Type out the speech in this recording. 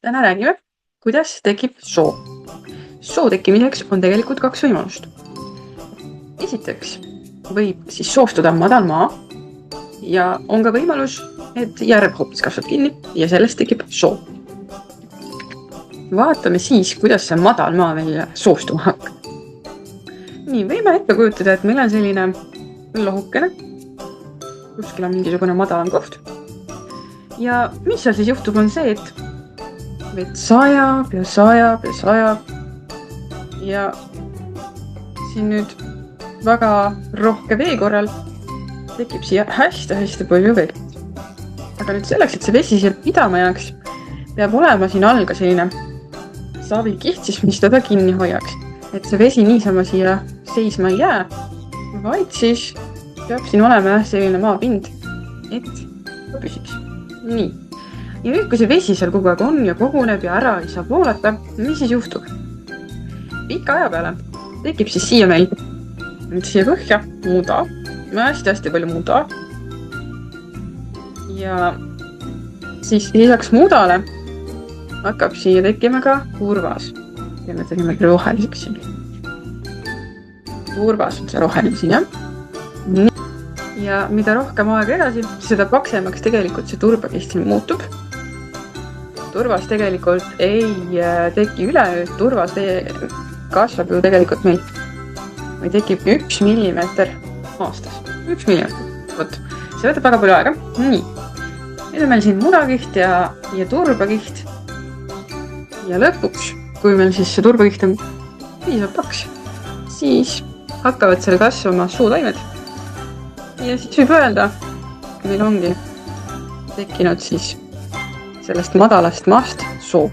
Täna räägime, kuidas tekib soo. Soo tekkimiseks on tegelikult 2 võimalust. Esiteks võib siis soostuda madal maa ja on ka võimalus, et järv hoopis kasvab kinni ja sellest tekib soo. Vaatame siis, kuidas see madal maa meil soostuma hakkab. Nii, võime ette kujutada, et meil on selline lohukene, kuskil on mingisugune madalam koht. Ja mis seal siis juhtub on see, et vett sajab ja sajab ja sajab ja siin nüüd väga rohke vee korral tekib siia hästi palju vett. Aga nüüd selleks, et see vesi siia pidama jääks, peab olema siin all ka selline savikiht, siis mis teda kinni hoiaks. Et see vesi niisama siia seisma ei jää, vaid siis peab siin olema selline maapind, et ta püsiks. Nii. Ja nüüd, kui see vesi seal kogu aeg on ja koguneb ja ära ei saa voolata, mis siis juhtub? Pika aja peale tekib siis siia meil nüüd siia põhja muda, hästi palju muda. Ja siis lisaks mudale hakkab siia tekkima ka turvas. Ja me tegime roheliseks siin. Turvas on see roheline siin, jah? Ja mida rohkem aega edasi, seda paksemaks tegelikult see turbakiht siin muutub. Turvas tegelikult ei teki üle, turvas kasvab ju tegelikult meil või tekib 1 millimeeter aastas. 1 millimeeter. Võt, see võtab väga palju aega. Nii. Nüüd on meil siin mudakiht ja turbakiht. Ja lõpuks, kui meil siis see turbakiht on piisavalt paks, siis hakkavad seal kasvama sootaimed. Ja siis võib öelda, meil ongi tekkinud siis sellest madalast maast soo.